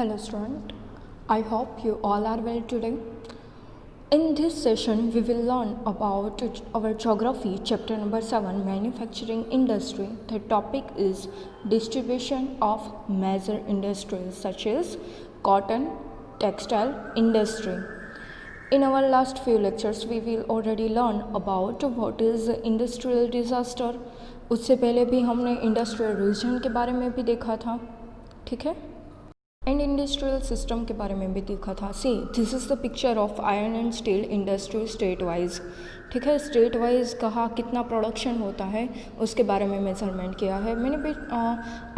Hello student, I hope you all are well today. In this session, we will learn about our geography chapter number 7 manufacturing industry. The topic is distribution of major industries such as cotton, textile industry. In our last few lectures, we will already learn about what is industrial disaster. उससे पहले भी हमने industrial region के बारे में भी देखा था, ठीक है, एंड इंडस्ट्रियल सिस्टम के बारे में भी देखा था. See this is the picture of iron and steel industry state wise. ठीक है, स्टेट वाइज कहाँ कितना प्रोडक्शन होता है उसके बारे में मेजरमेंट किया है मैंने भी.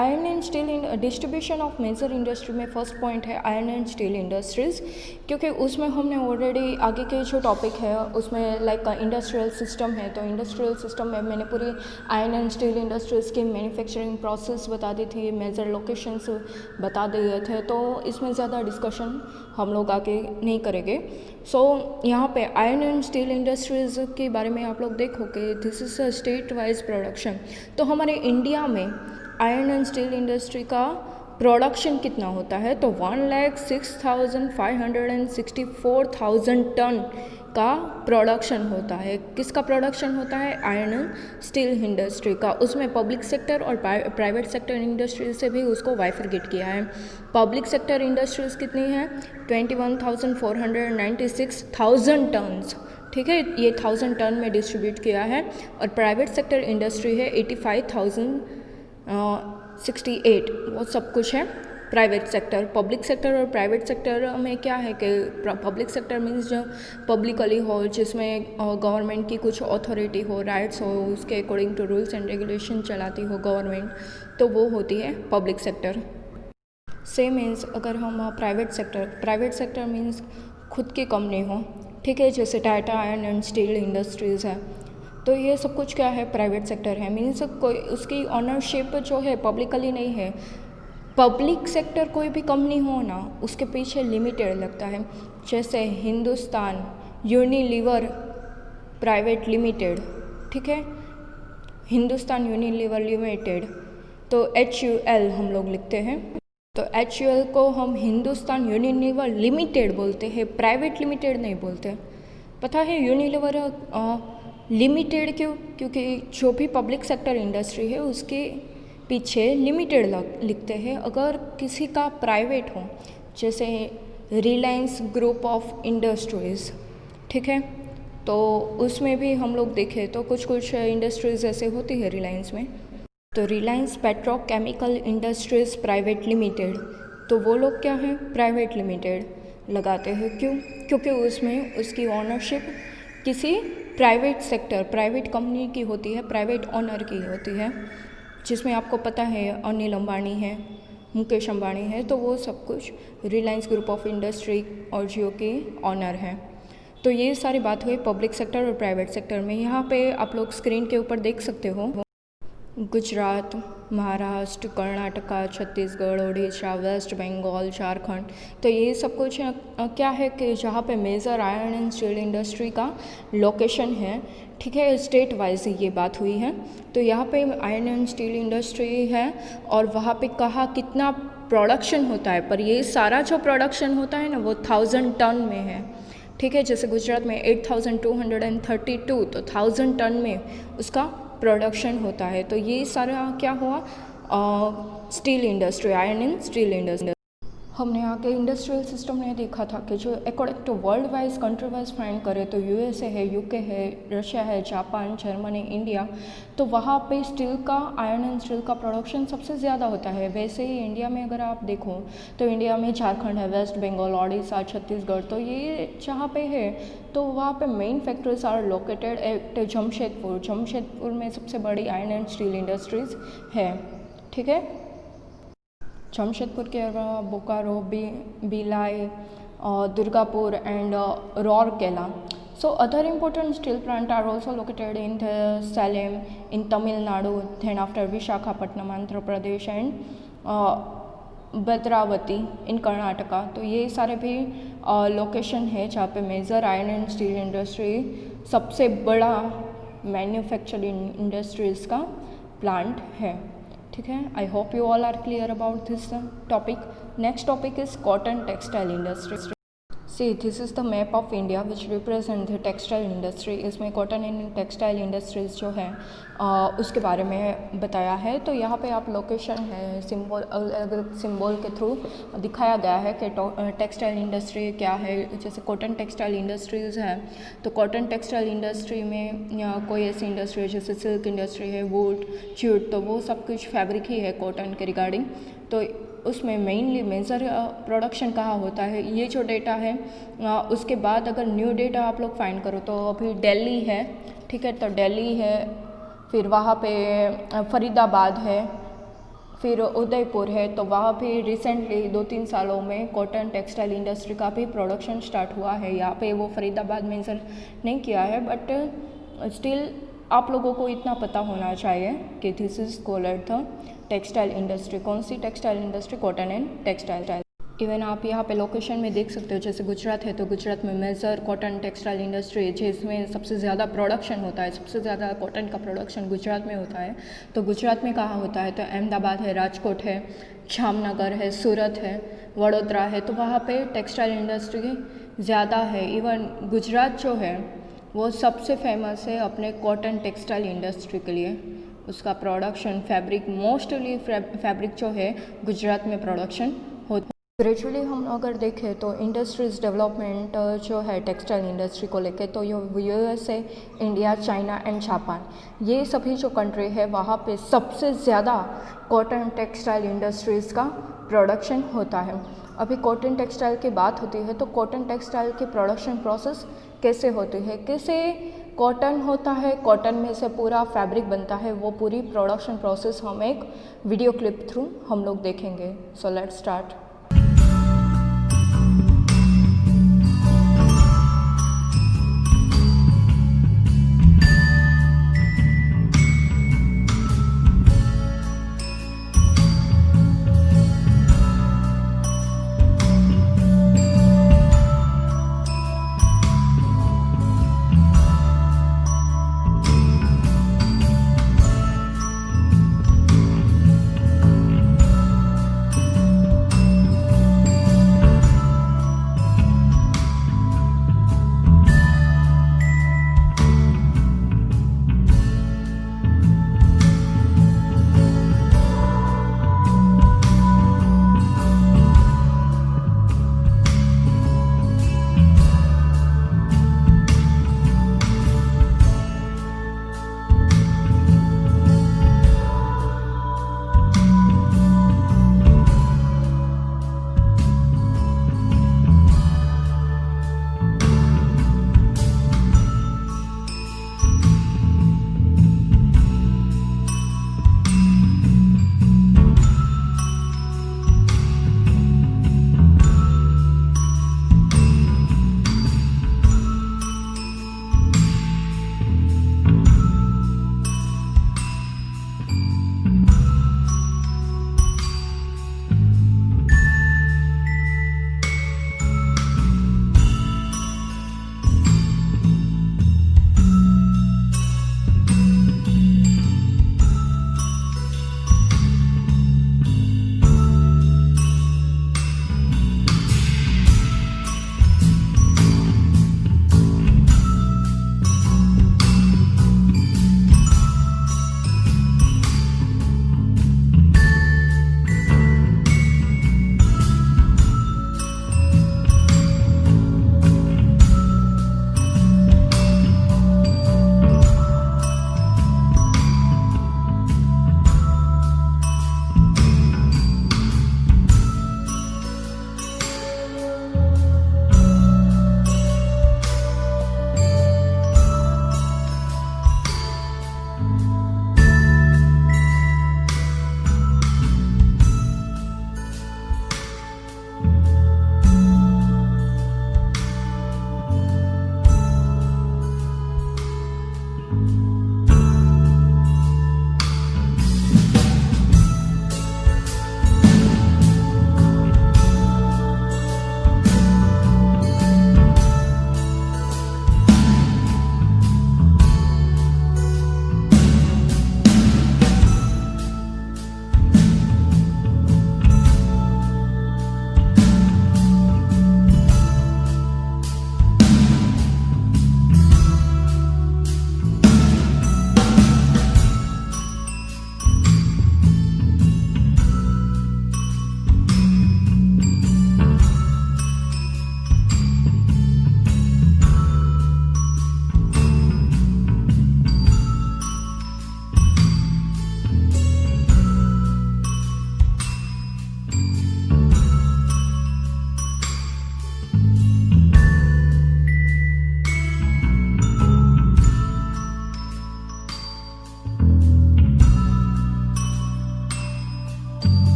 Iron and steel distribution of major industry में फर्स्ट पॉइंट है आयरन एंड स्टील इंडस्ट्रीज़, क्योंकि उसमें हमने ऑलरेडी आगे के जो टॉपिक है उसमें लाइक इंडस्ट्रियल सिस्टम है, तो इंडस्ट्रियल सिस्टम में मैंने पूरी आयरन एंड स्टील इंडस्ट्रीज़ की मैन्युफैक्चरिंग प्रोसेस बता दी थी, मेजर लोकेशंस बता दिए थे, तो इसमें ज़्यादा डिस्कशन हम लोग आगे नहीं करेंगे. सो यहाँ पे आयरन एंड स्टील इंडस्ट्रीज़ के बारे में आप लोग देखोगे, this is a state wise production. तो हमारे इंडिया में आयरन एंड स्टील इंडस्ट्री का प्रोडक्शन कितना होता है, तो 1,06,564,000 टन का प्रोडक्शन होता है. किसका प्रोडक्शन होता है? आयरन एंड स्टील इंडस्ट्री का. उसमें पब्लिक सेक्टर और प्राइवेट सेक्टर इंडस्ट्री से भी उसको बाइफरगेट किया है. पब्लिक सेक्टर इंडस्ट्रीज़ कितनी है? 21,496,000 टन्स. ठीक है, ये 1000 टन में डिस्ट्रीब्यूट किया है. और प्राइवेट सेक्टर इंडस्ट्री है 85,068. वो सब कुछ है प्राइवेट सेक्टर. पब्लिक सेक्टर और प्राइवेट सेक्टर में क्या है कि पब्लिक सेक्टर मीन्स जो पब्लिकली हो, जिसमें गवर्नमेंट की कुछ अथॉरिटी हो, राइट्स हो, उसके according to rules and regulation चलाती हो गवर्नमेंट, तो वो होती है पब्लिक सेक्टर. सेम मीन्स अगर हम प्राइवेट सेक्टर मीन्स खुद की कंपनी हो, ठीक है, जैसे Tata iron and steel industries है, तो ये सब कुछ क्या है? प्राइवेट सेक्टर है. मीन्स कोई उसकी ऑनरशिप जो है पब्लिकली नहीं है. पब्लिक सेक्टर कोई भी कंपनी हो ना, उसके पीछे लिमिटेड लगता है, जैसे हिंदुस्तान यूनिलीवर प्राइवेट लिमिटेड. ठीक है, हिंदुस्तान यूनिलीवर लिमिटेड, तो HUL हम लोग लिखते हैं. तो HUL को हम हिंदुस्तान यूनिलीवर लिमिटेड बोलते हैं, प्राइवेट लिमिटेड नहीं बोलते. पता है यूनिलीवर लिमिटेड क्यों? क्योंकि जो भी पब्लिक सेक्टर इंडस्ट्री है उसके पीछे लिमिटेड लिखते हैं. अगर किसी का प्राइवेट हो, जैसे रिलायंस ग्रुप ऑफ इंडस्ट्रीज़, ठीक है, तो उसमें भी हम लोग देखें तो कुछ कुछ इंडस्ट्रीज़ ऐसे होती है रिलायंस में. तो Reliance petrochemical industries private limited, तो वो लोग क्या है? प्राइवेट लिमिटेड लगाते हैं. क्यों? क्योंकि उसमें उसकी ऑनरशिप किसी प्राइवेट सेक्टर प्राइवेट कंपनी की होती है, प्राइवेट ऑनर की होती है, जिसमें आपको पता है अनिल अंबानी है, मुकेश अंबानी है, तो वो सब कुछ रिलायंस ग्रुप ऑफ इंडस्ट्री और जियो की ऑनर है. तो ये सारी बात हुई पब्लिक सेक्टर और प्राइवेट सेक्टर में. यहाँ पे आप लोग स्क्रीन के ऊपर देख सकते हो गुजरात, महाराष्ट्र, कर्नाटका, छत्तीसगढ़, उड़ीसा, वेस्ट बंगाल, झारखंड. तो ये सब कुछ क्या है कि जहाँ पे major iron and steel industry का लोकेशन है, ठीक है, स्टेट वाइज ये बात हुई है. तो यहाँ पे आयरन एंड स्टील इंडस्ट्री है और वहाँ पे कहाँ कितना प्रोडक्शन होता है, पर ये सारा जो प्रोडक्शन होता है ना वो 1000 टन में है. ठीक है, जैसे गुजरात में 8232, तो 1000 टन में उसका प्रोडक्शन होता है. तो ये सारा क्या हुआ? Steel industry, iron and steel industry. हमने आगे इंडस्ट्रियल सिस्टम ने देखा था कि जो according to world wise country wise find करें तो USA है, UK है, रशिया है, जापान, जर्मनी, इंडिया, तो वहाँ पे स्टील का, आयरन एंड स्टील का प्रोडक्शन सबसे ज़्यादा होता है. वैसे ही इंडिया में अगर आप देखो तो इंडिया में झारखंड है, वेस्ट बंगाल, उड़ीसा, छत्तीसगढ़, तो ये जहाँ पे है तो वहाँ पे main factories are located at Jamshedpur में सबसे बड़ी आयरन एंड स्टील इंडस्ट्रीज़ है. ठीक है, जमशेदपुर के अलावा Bokaro, Bhilai, Durgapur and Rourkela. So other important steel plants are also located in the Salem in Tamil Nadu, then after Visakhapatnam, Andhra Pradesh and Bhadravati in Karnataka. तो ये सारे भी लोकेशन है जहाँ पे major iron and steel industry, सबसे बड़ा मैन्युफैक्चरिंग इंडस्ट्रीज़ का प्लांट है. ठीक है, I hope you all are clear about this topic. Next topic is cotton textile industry. See, this is the map of India which represent the textile industry. इसमें cotton and textile industries जो है उसके बारे में बताया है। तो यहाँ पे आप लोकेशन है सिंबल, अलग सिंबल के थ्रू दिखाया गया है कि टेक्सटाइल इंडस्ट्री क्या है। जैसे कॉटन टेक्सटाइल इंडस्ट्रीज़ है, तो कॉटन टेक्सटाइल इंडस्ट्री में कोई ऐसी इंडस्ट्री है जैसे सिल्क इंडस्ट्री है, वुड, जूट, तो वो सब कुछ फैब्रिक ही है कॉटन के रिगार्डिंग। तो उसमें मेनली मेजर प्रोडक्शन कहाँ होता है, ये जो डेटा है। उसके बाद अगर न्यू डेटा आप लोग फाइंड करो तो अभी दिल्ली है, ठीक है, तो दिल्ली है, फिर वहाँ पे फरीदाबाद है, फिर उदयपुर है। तो वहाँ भी रिसेंटली 2-3 सालों में कॉटन टेक्सटाइल इंडस्ट्री का भी प्रोडक्शन स्टार्ट हुआ है। यहाँ पे वो फरीदाबाद मेंशन नहीं किया है, बट स्टिल आप लोगों को इतना पता होना चाहिए कि this is called the textile industry. कौन सी textile industry? Cotton and textile. Even आप यहाँ पे लोकेशन में देख सकते हो, जैसे गुजरात है तो गुजरात में मेजर कॉटन टेक्सटाइल इंडस्ट्री है जिसमें सबसे ज़्यादा प्रोडक्शन होता है, सबसे ज़्यादा कॉटन का प्रोडक्शन गुजरात में होता है। तो गुजरात में कहाँ होता है? तो अहमदाबाद है, राजकोट है, जामनगर है, सूरत है, वडोदरा है, तो वहाँ पे टेक्सटाइल इंडस्ट्री ज़्यादा है। इवन गुजरात जो है वो सबसे फेमस है अपने कॉटन टेक्सटाइल इंडस्ट्री के लिए। उसका प्रोडक्शन फैब्रिक, मोस्टली फैब्रिक जो है गुजरात में प्रोडक्शन होता है। ग्रेजुअली हम अगर देखें तो इंडस्ट्रीज़ डेवलपमेंट जो है टेक्सटाइल इंडस्ट्री को लेके, तो USA, India, China and Japan, ये सभी जो कंट्री है वहाँ पे सबसे ज़्यादा कॉटन टेक्सटाइल इंडस्ट्रीज़ का प्रोडक्शन होता है। अभी कॉटन टेक्सटाइल की बात होती है तो कॉटन टेक्सटाइल की प्रोडक्शन प्रोसेस कैसे होती है, कैसे कॉटन होता है, कॉटन में से पूरा फैब्रिक बनता है, वो पूरी प्रोडक्शन प्रोसेस हम एक वीडियो क्लिप थ्रू हम लोग देखेंगे। So let's start.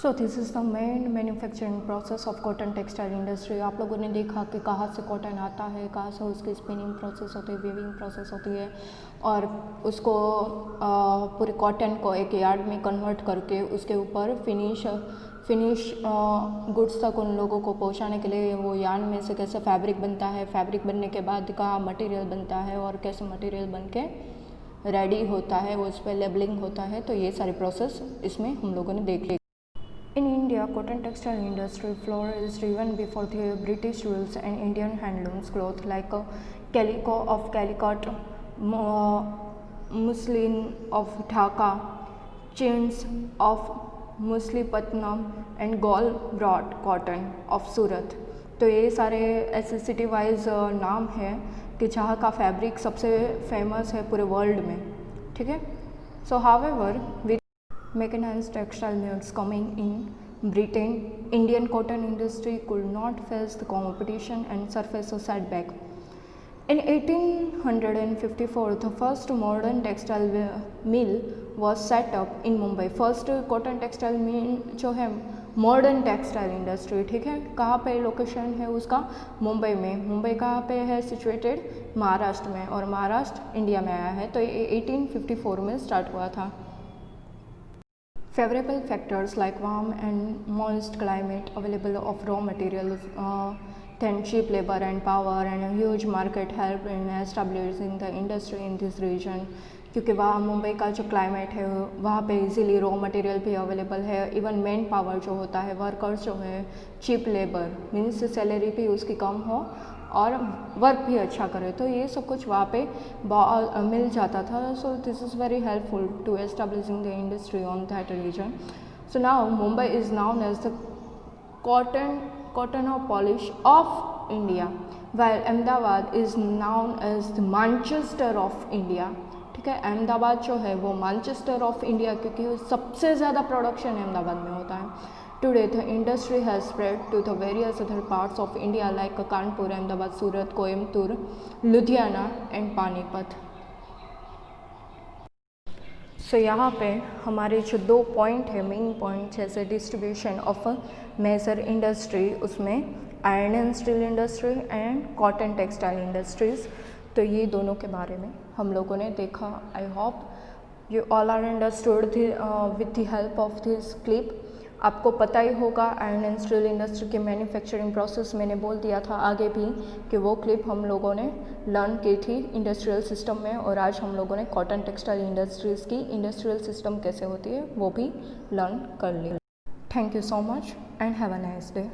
So this is the main manufacturing process of cotton textile industry. आप लोगों ने देखा कि कहाँ से कॉटन आता है, कहाँ से उसकी स्पिनिंग प्रोसेस होती है, वीविंग प्रोसेस होती है, और उसको पूरे कॉटन को एक यार्ड में कन्वर्ट करके उसके ऊपर फिनिश गुड्स तक उन लोगों को पहुंचाने के लिए वो यार्न में से कैसे फैब्रिक बनता है, फैब्रिक बनने के बाद कहाँ मटेरियल बनता है और कैसे मटेरियल बन के रेडी होता है, उस पर लेबलिंग होता है। तो ये सारी प्रोसेस इसमें हम लोगों ने देख ली। In India, cotton textile industry flourished even before the British rules, and Indian handlooms cloth like calico of Calicut, muslin of Dhaka, chins of Muslipatanam and Gaul brought cotton of Surat। तो ये सारे ऐसे city wise नाम हैं कि जहाँ का fabric सबसे फेमस है पूरे वर्ल्ड में, ठीक है। सो however mechanized textile mills coming in Britain, Indian cotton industry could not face the competition and surface a setback. In 1854, the first modern textile mill was set up in Mumbai. First cotton textile mill जो है modern textile industry, ठीक है, कहाँ पे location है उसका? मुंबई में। मुंबई कहाँ पे है सिचुएटेड? महाराष्ट्र में, और महाराष्ट्र इंडिया में आया है। तो ये 1854 में स्टार्ट हुआ था। Favorable factors like warm and moist climate, available of raw materials, then cheap labor and power, and a huge market helped in establishing the industry in this region। क्योंकि वहाँ मुंबई का जो क्लाइमेट है वहाँ पे इजीली रॉ मटेरियल भी available है, even man power जो होता है, वर्कर्स जो है, चीप लेबर मीन्स सैलरी भी उसकी कम हो और वर्क भी अच्छा करे, तो ये सब कुछ वहाँ पे मिल जाता था। So this is very helpful to establishing the industry on that region. So now Mumbai is known as the cottonopolis of India, while Ahmedabad is known as the Manchester of India, ठीक है। अहमदाबाद जो है वो मैनचेस्टर ऑफ इंडिया, क्योंकि सबसे ज़्यादा production Ahmedabad में होता है। Today, the industry has spread to the various other parts of India like Kanpur, Ahmedabad, Surat, Coimbatore, Ludhiana and Panipat। सो यहाँ पे हमारे जो 2 पॉइंट है, मेन पॉइंट, जैसे डिस्ट्रीब्यूशन ऑफ मेजर इंडस्ट्री, उसमें iron and steel industry and cotton textile industries, तो ये दोनों के बारे में हम लोगों ने देखा। I hope you all are understood with the help of this clip. आपको पता ही होगा आयरन एंड स्टील इंडस्ट्री के मैन्युफैक्चरिंग प्रोसेस, मैंने बोल दिया था आगे भी कि वो क्लिप हम लोगों ने लर्न की थी इंडस्ट्रियल सिस्टम में, और आज हम लोगों ने कॉटन टेक्सटाइल इंडस्ट्रीज़ की इंडस्ट्रियल सिस्टम कैसे होती है वो भी लर्न कर ली। Thank you so much and have a nice day.